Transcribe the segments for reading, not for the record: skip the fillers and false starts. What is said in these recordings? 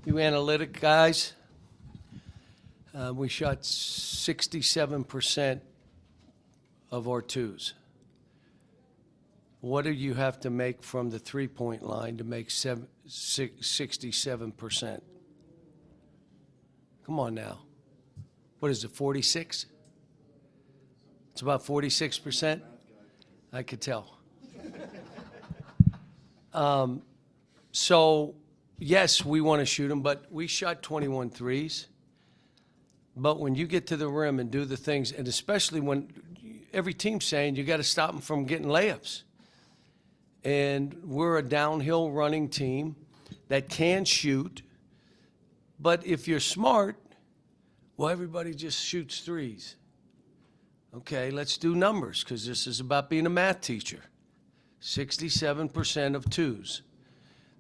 You analytic guys, we shot 67% of our twos. What do you have to make from the three-point line to make 67%? Come on now. What is it, 46? It's about 46%? I could tell. So, yes, we want to shoot them, but we shot 21 threes. But when you get to the rim and do the things, and especially when every team's saying you got to stop them from getting layups. And we're a downhill running team that can shoot. But if you're smart, well, everybody just shoots threes. Okay, let's do numbers because this is about being a math teacher. 67% of twos.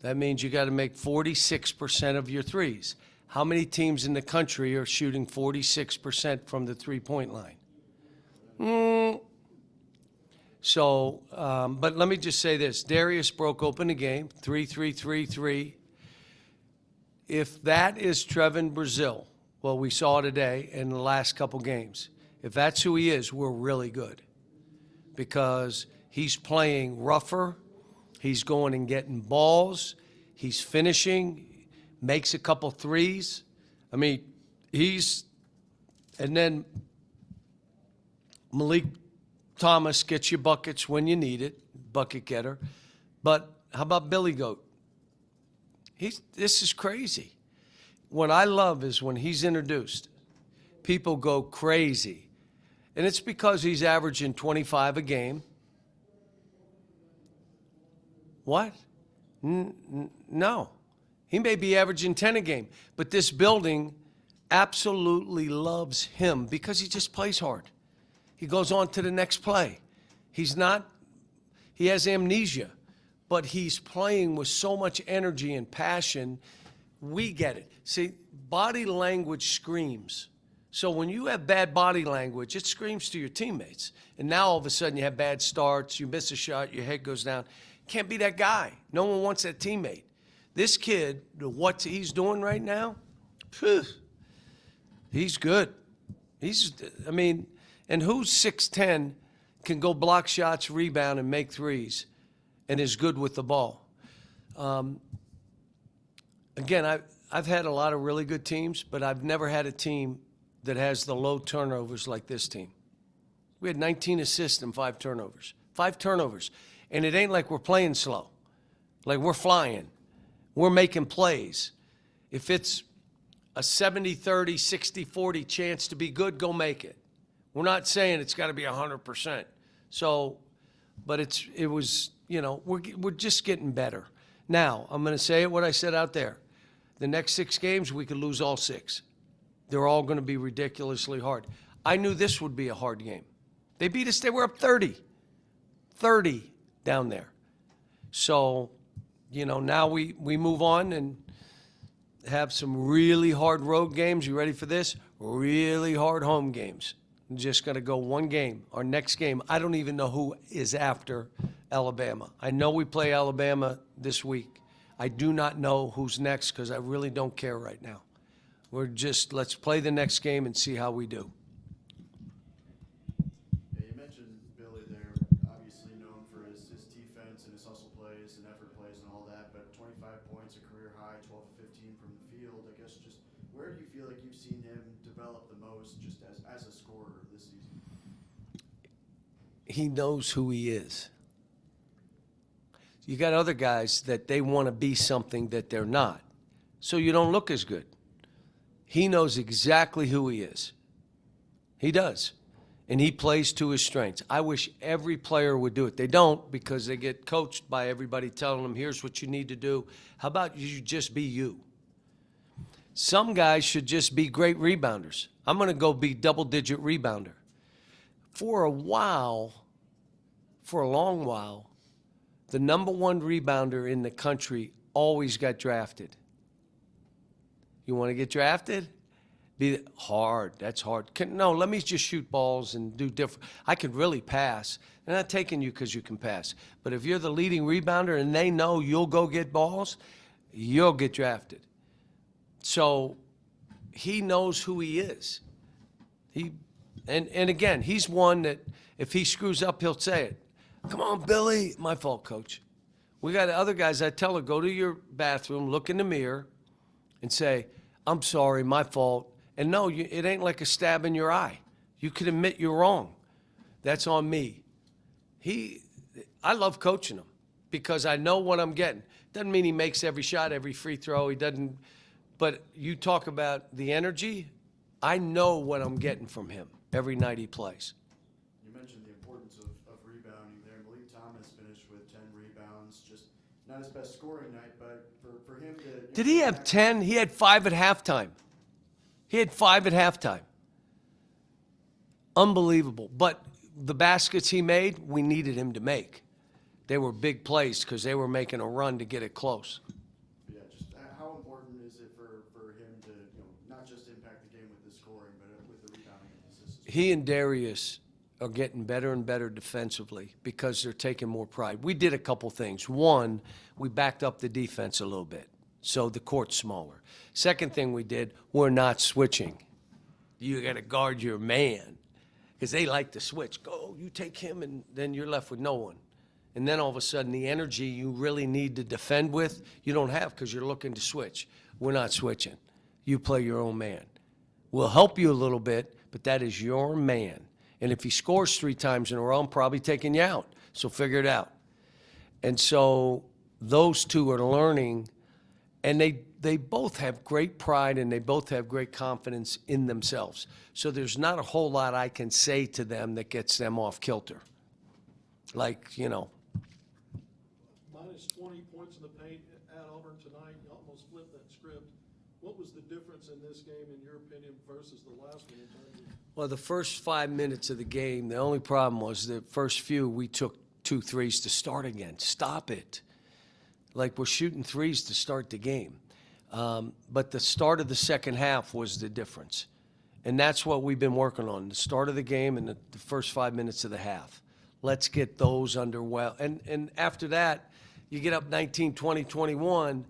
That means you got to make 46% of your threes. How many teams in the country are shooting 46% from the three-point line? So, but let me just say this. Darius broke open the game, 3-3-3-3. If that is Trevin Brazil, well, we saw today in the last couple games. If that's who he is, we're really good because he's playing rougher. He's going and getting balls. He's finishing, makes a couple threes. I mean, and then Malik Thomas gets you buckets when you need it, bucket getter. But how about Billy Goat? This is crazy. What I love is when he's introduced, people go crazy. And it's because he's averaging 25 a game. What? No. He may be averaging 10 a game. But this building absolutely loves him because he just plays hard. He goes on to the next play. He has amnesia, but he's playing with so much energy and passion. We get it. See, body language screams. So when you have bad body language, it screams to your teammates. And now all of a sudden you have bad starts, you miss a shot, your head goes down. Can't be that guy. No one wants that teammate. This kid, what he's doing right now, he's good. And who's 6'10", can go block shots, rebound, and make threes, and is good with the ball? Again, I've had a lot of really good teams, but I've never had a team that has the low turnovers like this team. We had 19 assists and 5 turnovers. 5 turnovers. And it ain't like we're playing slow. Like we're flying. We're making plays. If it's a 70-30, 60-40 chance to be good, go make it. We're not saying it's got to be 100%. So, but it was, we're just getting better. Now, I'm going to say what I said out there. The next 6 games, we could lose all 6. They're all going to be ridiculously hard. I knew this would be a hard game. They beat us. They were up 30. 30 down there. So, now we move on and have some really hard road games. You ready for this? Really hard home games. I'm just going to go one game. Our next game, I don't even know who is after Alabama. I know we play Alabama this week. I do not know who's next because I really don't care right now. Let's play the next game and see how we do. Yeah, you mentioned Billy there, obviously known for his defense and his hustle plays and effort plays and all that, but 25 points, a career high, 12 to 15 from the field. I guess just where do you feel like you've seen him develop the most just as a scorer this season? He knows who he is. You got other guys that they want to be something that they're not, so you don't look as good. He knows exactly who he is. He does. And he plays to his strengths. I wish every player would do it. They don't because they get coached by everybody telling them, here's what you need to do. How about you just be you? Some guys should just be great rebounders. I'm going to go be double-digit rebounder. For a long while, the number 1 rebounder in the country always got drafted. You want to get drafted? Be hard. That's hard. No, let me just shoot balls and do different. I could really pass. They're not taking you because you can pass. But if you're the leading rebounder and they know you'll go get balls, you'll get drafted. So he knows who he is. And again, he's one that if he screws up, he'll say it. Come on, Billy. My fault, coach. We got other guys, I tell her, go to your bathroom, look in the mirror, and say, I'm sorry, my fault. And no, it ain't like a stab in your eye. You can admit you're wrong. That's on me. I love coaching him because I know what I'm getting. Doesn't mean he makes every shot, every free throw. He doesn't. But you talk about the energy. I know what I'm getting from him every night he plays. You mentioned the importance of rebounding there. Malik Thomas finished with 10 rebounds. Just not his best scoring night, but for him to... Did he have 10? He had 5 at halftime. He had 5 at halftime. Unbelievable. But the baskets he made, we needed him to make. They were big plays because they were making a run to get it close. Yeah, just how important is it for him to not just impact the game with the scoring, but with the rebounding and assists? He and Darius are getting better and better defensively because they're taking more pride. We did a couple things. One, we backed up the defense a little bit, so the court's smaller. Second thing we did, we're not switching. You got to guard your man because they like to switch. Go, you take him, and then you're left with no one. And then all of a sudden, the energy you really need to defend with, you don't have because you're looking to switch. We're not switching. You play your own man. We'll help you a little bit, but that is your man. And if he scores 3 times in a row, I'm probably taking you out. So figure it out. And so those two are learning, and they both have great pride and they both have great confidence in themselves. So there's not a whole lot I can say to them that gets them off kilter. Like, Minus 20 points in the paint at Auburn tonight. You almost flipped that script. What was the difference in this game, in your opinion, versus the last one in terms of? Well, the first 5 minutes of the game, the only problem was the first few, we took 2 threes to start again. Stop it. Like we're shooting threes to start the game. But the start of the second half was the difference. And that's what we've been working on, the start of the game and the first 5 minutes of the half. Let's get those underway. And after that, you get up 19, 20, 21,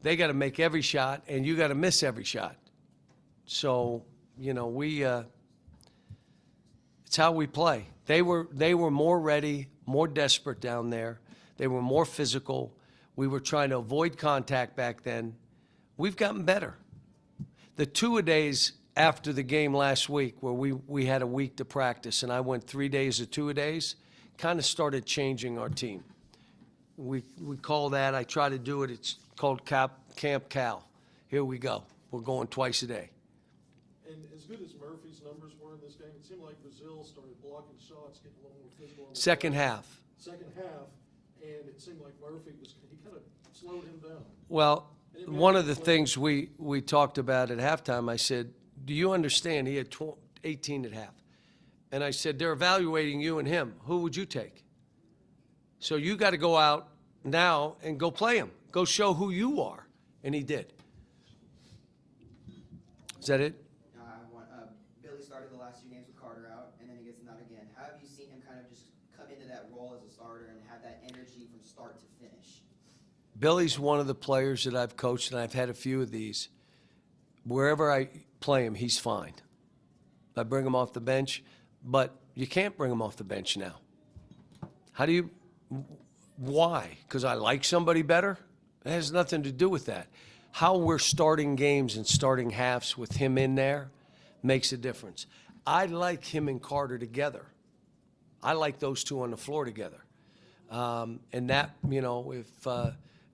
they got to make every shot, and you got to miss every shot. So, it's how we play. They were more ready, more desperate down there. They were more physical. We were trying to avoid contact back then. We've gotten better. The two-a-days after the game last week, where we had a week to practice, and I went 3 days of two-a-days, kind of started changing our team. We call that, I try to do it, it's called Camp Cal. Here we go. We're going twice a day. And as good as Murphy's numbers were in this game, it seemed like Brazil started blocking shots, getting a little more physical. Second half. Second half, and it seemed like Murphy he kind of slowed him down. Well, one of the things we talked about at halftime, I said, do you understand he had 18 at half? And I said, they're evaluating you and him. Who would you take? So you got to go out now and go play him. Go show who you are. And he did. Is that it? Billy started the last few games with Carter out, and then he gets not again. How have you seen him kind of just come into that role as a starter and have that energy from start to finish? Billy's one of the players that I've coached, and I've had a few of these. Wherever I play him, he's fine. I bring him off the bench, but you can't bring him off the bench now. How do you? Why? Because I like somebody better? It has nothing to do with that. How we're starting games and starting halves with him in there makes a difference. I like him and Carter together. I like those two on the floor together. And that, if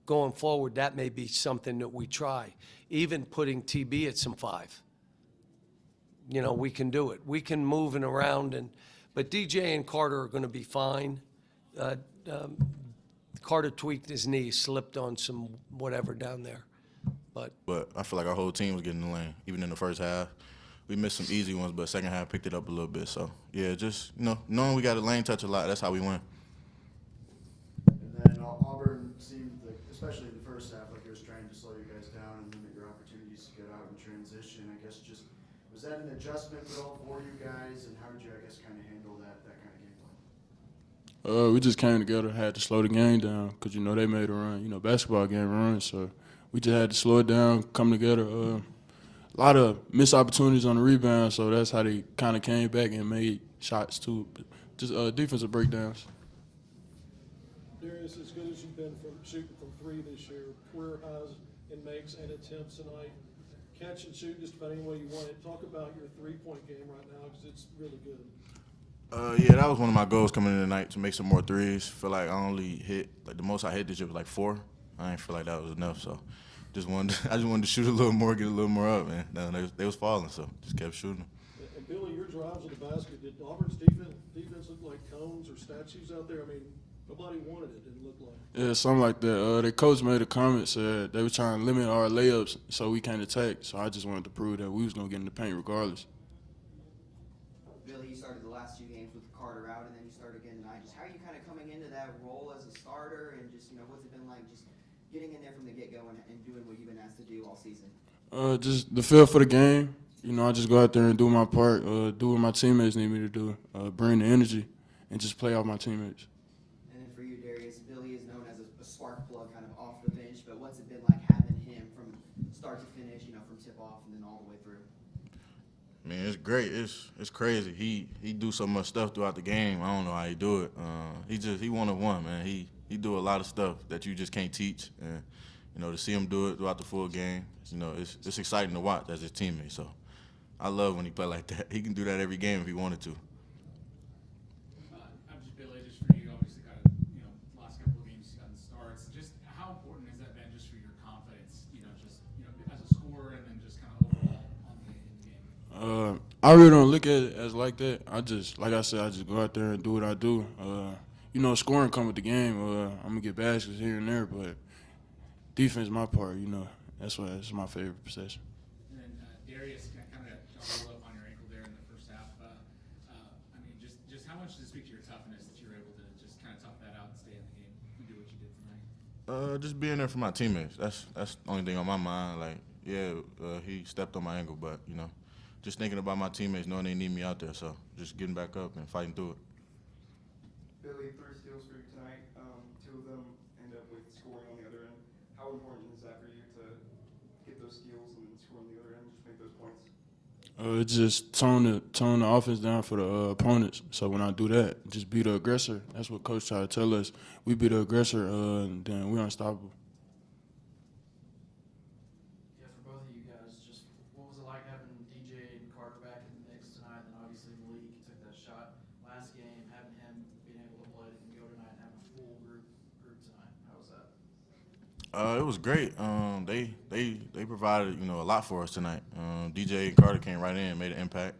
going forward, that may be something that we try. Even putting TB at some 5. We can do it. We can move and around, but DJ and Carter are going to be fine. Carter tweaked his knee, slipped on some whatever down there. But I feel like our whole team was getting in the lane, even in the first half. We missed some easy ones, but second half picked it up a little bit. So, yeah, just, knowing we got a lane touch a lot, that's how we win. And then Auburn seemed like, especially in the first half, like it was trying to slow you guys down and limit your opportunities to get out and transition. I guess was that an adjustment at all for you guys, and how did you, kind of handle that kind of game plan? We just came together, had to slow the game down because, they made a run, basketball game run. So we just had to slow it down, come together, a lot of missed opportunities on the rebound, so that's how they kind of came back and made shots too. But just defensive breakdowns. Darius, as good as you've been from shooting from three this year, career highs in makes and attempts tonight, catch and shoot just about any way you want it. Talk about your three-point game right now because it's really good. Yeah, that was one of my goals coming in tonight, to make some more threes. Feel like I only hit, like the most I hit this year was like 4. I didn't feel like that was enough, so I just wanted to shoot a little more, get a little more up, man. They was falling, so just kept shooting. And Billy, your drives with the basket, did Auburn's defense look like cones or statues out there? I mean, nobody wanted it, didn't look like. Yeah, something like that. The coach made a comment, said they were trying to limit our layups so we can't attack. So I just wanted to prove that we was gonna get in the paint regardless. Billy, you started the last 2 games with Carter out, and then you started again tonight. Just how are you kind of coming into that role as a starter, and just what's it been like just getting in there from the get-go and doing what you've been asked to do all season? Just the feel for the game. I just go out there and do my part, do what my teammates need me to do, bring the energy, and just play off my teammates. And then for you, Darius, Billy is known as a spark plug kind of off the bench, but what's it been like having him from start to finish, from tip-off and then all the way through? Man, it's great. It's crazy. He do so much stuff throughout the game. I don't know how he do it. He one of one, man. He do a lot of stuff that you just can't teach, and to see him do it throughout the full game, it's exciting to watch as his teammate. So I love when he play like that. He can do that every game if he wanted to. I'm just Billy, just for you. Obviously, got last couple of games, gotten starts. Just how important has that been, just for your confidence? As a scorer, and then just kind of overall on the game. I really don't look at it as like that. Like I said, I just go out there and do what I do. Scoring come with the game. I'm gonna get baskets here and there, but defense is my part. That's my favorite possession. And then Darius kind of rolled up on your ankle there in the first half. Just how much does it speak to your toughness that you were able to just kind of tough that out and stay in the game and do what you did tonight? Just being there for my teammates. That's the only thing on my mind. Like, he stepped on my ankle, but just thinking about my teammates, knowing they need me out there. So just getting back up and fighting through it. Billy, 3 steals for you tonight. 2 of them end up with scoring on the other end. How important is that for you to get those steals and then score on the other end, just make those points? It just tone the offense down for the opponents. So when I do that, just be the aggressor. That's what Coach tried to tell us. We be the aggressor, and then we're unstoppable. Yeah, for both of you guys, just what was it like having DJ and Carter back in the mix tonight? And then obviously Malik took that shot last game, having him being able to play and go tonight and have a full group tonight. How was that? It was great. They provided a lot for us tonight. DJ and Carter came right in, made an impact.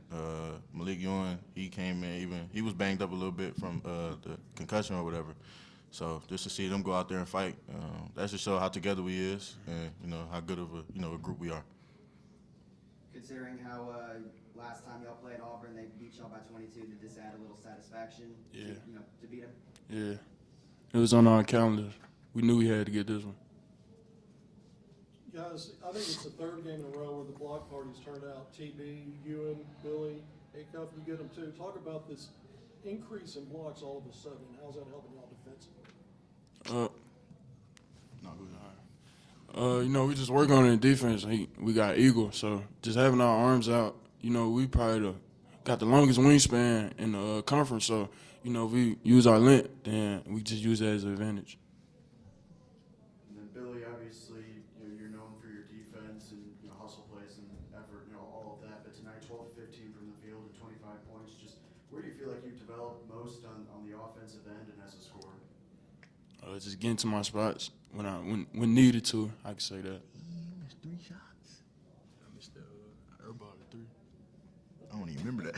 Malik Ewing, he came in, he was banged up a little bit from the concussion or whatever. So just to see them go out there and fight, that just show how together we is, and how good of a group we are. Considering how last time y'all played Auburn, they beat y'all by 22, did this add a little satisfaction? Yeah. To beat them? Yeah, it was on our calendar. We knew we had to get this one. Guys, I think it's the 3rd game in a row where the block parties turned out. TB, Ewan, Billy, Acuff, you get them too. Talk about this increase in blocks all of a sudden. How's that helping y'all defensively? We just work on it in defense. We got Eagle, so just having our arms out, we probably got the longest wingspan in the conference. So, if we use our length, then we just use that as an advantage. And then Billy, obviously, you're known for your defense and hustle plays and effort, all of that. But tonight, 12 to 15 from the field and 25 points. Just where do you feel like you've developed most on the offensive end and as a scorer? Just getting to my spots when needed to. I can say that. He missed 3 shots. I missed the airball at 3. I don't even remember that.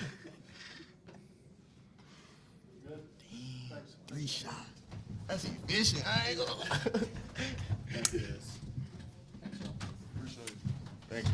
Good. Thanks. 3 shots. That's efficient. I ain't gonna lie. Appreciate it. Thank you.